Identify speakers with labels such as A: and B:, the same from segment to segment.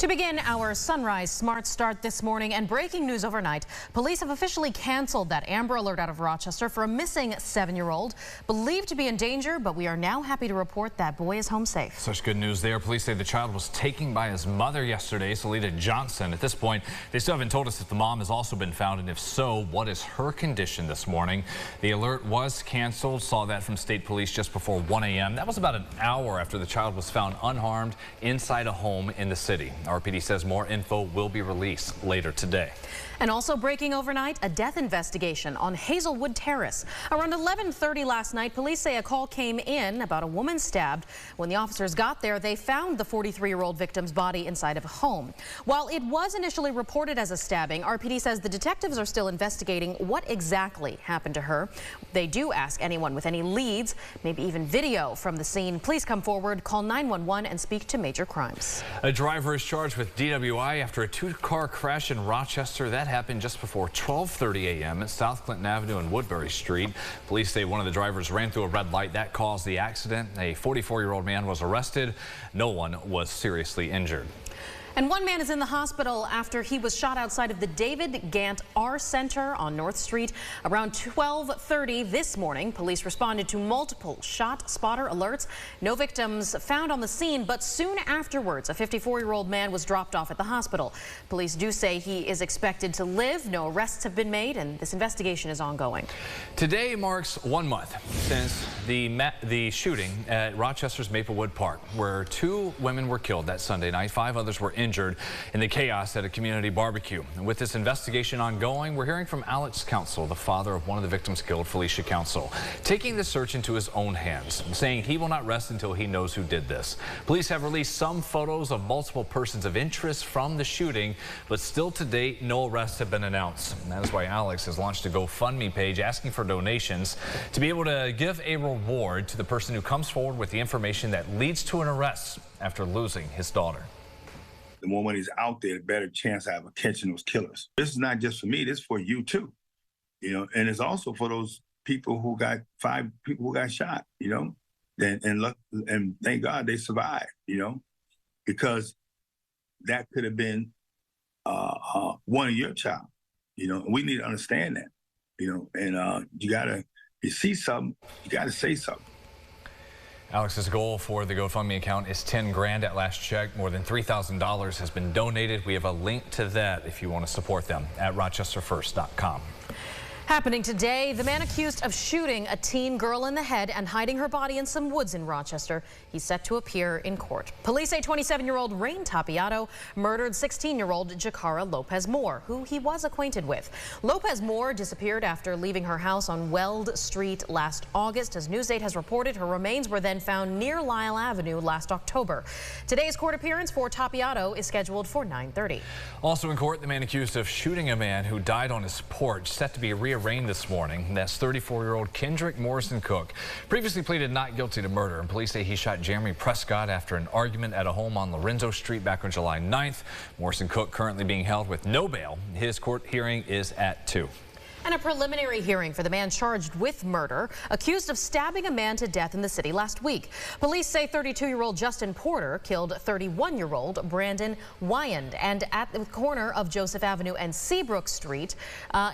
A: To begin our Sunrise Smart Start this morning, and breaking news overnight, police have officially canceled that Amber Alert out of Rochester for a missing 7-year-old believed to be in danger, but we are now happy to report that boy is home safe.
B: Such good news there. Police say the child was taken by his mother yesterday, Salita Johnson. At this point, they still haven't told us if the mom has also been found, and if so, what is her condition this morning. The alert was canceled. Saw that from state police just before 1 a.m. That was about an hour after the child was found unharmed inside a home in the city. RPD says more info will be released later today.
A: And also breaking overnight, a death investigation on Hazelwood Terrace. Around 11:30 last night, police say a call came in about a woman stabbed. When the officers got there, they found the 43-year-old victim's body inside of a home. While it was initially reported as a stabbing, RPD says the detectives are still investigating what exactly happened to her. They do ask anyone with any leads, maybe even video from the scene, please come forward, call 911 and speak to Major Crimes.
B: A driver is charged with DWI after a two-car crash in Rochester. That happened just before 12:30 a.m. at South Clinton Avenue and Woodbury Street. Police say one of the drivers ran through a red light. That caused the accident. A 44-year-old man was arrested. No one was seriously injured.
A: And one man is in the hospital after he was shot outside of the David Gant R Center on North Street. Around 12:30 this morning, police responded to multiple shot spotter alerts. No victims found on the scene, but soon afterwards, a 54-year-old man was dropped off at the hospital. Police do say he is expected to live. No arrests have been made, and this investigation is ongoing.
B: Today marks 1 month since the shooting at Rochester's Maplewood Park, where 2 women were killed that Sunday night. 5 others were injured in the chaos at a community barbecue. And with this investigation ongoing, we're hearing from Alex Council, the father of one of the victims killed, Felicia Council, taking the search into his own hands, saying he will not rest until he knows who did this. Police have released some photos of multiple persons of interest from the shooting, but still to date, no arrests have been announced. And that is why Alex has launched a GoFundMe page asking for donations to be able to give a reward to the person who comes forward with the information that leads to an arrest after losing his daughter.
C: The more money's out there, the better chance I have of catching those killers. This is not just for me, this is for you too. And it's also for those people who got 5 people who got shot, and thank God they survived, because that could have been one of your child, and we need to understand that, and you see something, you gotta say something.
B: Alex's goal for the GoFundMe account is 10 grand at last check. More than $3,000 has been donated. We have a link to that if you want to support them at rochesterfirst.com.
A: Happening today, the man accused of shooting a teen girl in the head and hiding her body in some woods in Rochester. He's set to appear in court. Police say 27-year-old Rain Tapiato murdered 16-year-old Jacara Lopez Moore, who he was acquainted with. Lopez Moore disappeared after leaving her house on Weld Street last August. As News 8 has reported, her remains were then found near Lyle Avenue last October. Today's court appearance for Tapiato is scheduled for 9:30.
B: Also in court, the man accused of shooting a man who died on his porch, set to be rearranged this morning. That's 34-year-old Kendrick Morrison Cook. Previously pleaded not guilty to murder, and police say he shot Jeremy Prescott after an argument at a home on Lorenzo Street back on July 9th. Morrison Cook currently being held with no bail. His court hearing is at 2.
A: And a preliminary hearing for the man charged with murder, accused of stabbing a man to death in the city last week. Police say 32-year-old Justin Porter killed 31-year-old Brandon Wyand and at the corner of Joseph Avenue and Seabrook Street.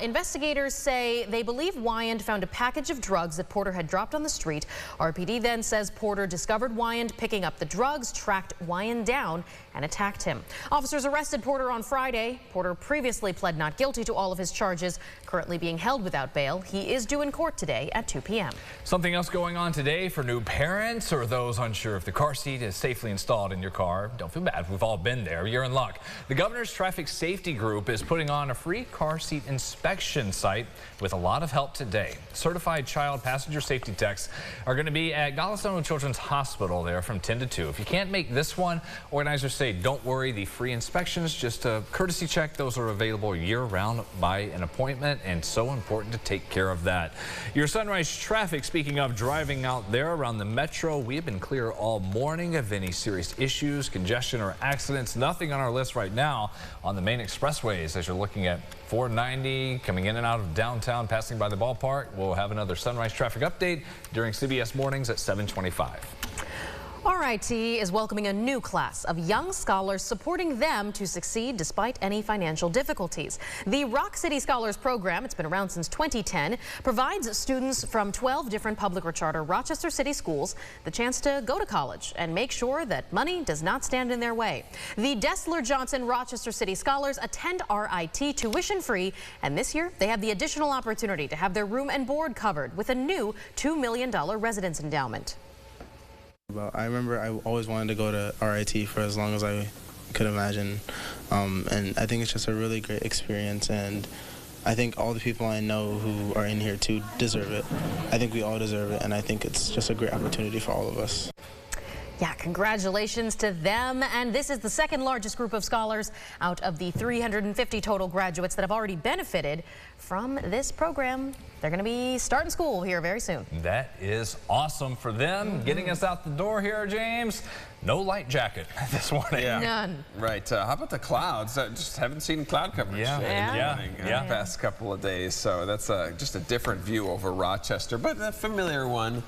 A: Investigators say they believe Wyand found a package of drugs that Porter had dropped on the street. RPD then says Porter discovered Wyand picking up the drugs, tracked Wyand down and attacked him. Officers arrested Porter on Friday. Porter previously pled not guilty to all of his charges, currently being held without bail. He is due in court today at 2 p.m.
B: Something else going on today for new parents or those unsure if the car seat is safely installed in your car. Don't feel bad. We've all been there. You're in luck. The Governor's Traffic Safety Group is putting on a free car seat inspection site with a lot of help today. Certified child passenger safety techs are going to be at Golisano Children's Hospital there from 10 to 2. If you can't make this one, organizers say don't worry. The free inspections, just a courtesy check. Those are available year-round by an appointment, and so important to take care of that. Your Sunrise traffic, speaking of driving out there around the metro, we have been clear all morning of any serious issues, congestion, or accidents. Nothing on our list right now on the main expressways as you're looking at 490 coming in and out of downtown, passing by the ballpark. We'll have another Sunrise traffic update during CBS Mornings at 7:25.
A: RIT is welcoming a new class of young scholars, supporting them to succeed despite any financial difficulties. The Rock City Scholars Program, it's been around since 2010, provides students from 12 different public or charter Rochester City schools the chance to go to college and make sure that money does not stand in their way. The Dessler Johnson Rochester City Scholars attend RIT tuition free, and this year they have the additional opportunity to have their room and board covered with a new $2 million residence endowment.
D: I remember I always wanted to go to RIT for as long as I could imagine, and I think it's just a really great experience, and I think all the people I know who are in here too deserve it. I think we all deserve it, and I think it's just a great opportunity for all of us.
A: Yeah, congratulations to them. And this is the second largest group of scholars out of the 350 total graduates that have already benefited from this program. They're going to be starting school here very soon.
B: That is awesome for them. Getting us out the door here, James. No light jacket this morning.
E: Yeah.
A: None.
E: Right. How about the clouds? Just haven't seen cloud coverage in the past couple of days. So that's just a different view over Rochester, but a familiar one.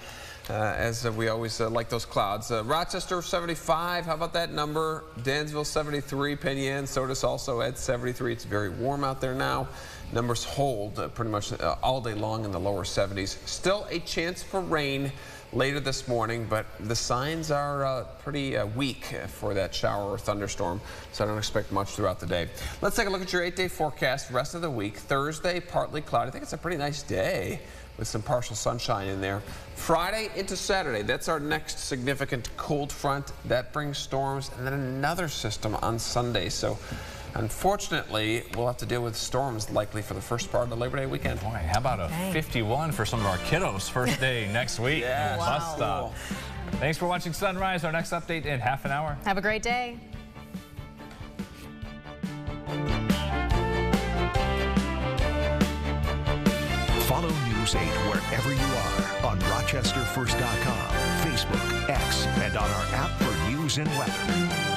E: As we always like those clouds. Rochester 75, how about that number? Dansville 73, Penn Yan, Sodus also at 73. It's very warm out there now. Numbers hold pretty much all day long in the lower 70s. Still a chance for rain later this morning, but the signs are pretty weak for that shower or thunderstorm, so I don't expect much throughout the day. Let's take a look at your 8-day forecast. Rest of the week, Thursday, partly cloudy. I think it's a pretty nice day with some partial sunshine in there. Friday into Saturday, that's our next significant cold front. That brings storms, and then another system on Sunday. So unfortunately, we'll have to deal with storms likely for the first part of the Labor Day weekend.
B: Boy, how about a 51 for some of our kiddos first day next week?
E: Yeah,
B: Bus stop. Thanks for watching Sunrise. Our next update in half an hour.
A: Have a great day.
F: Follow News 8 wherever you are on RochesterFirst.com, Facebook, X, and on our app for news and weather.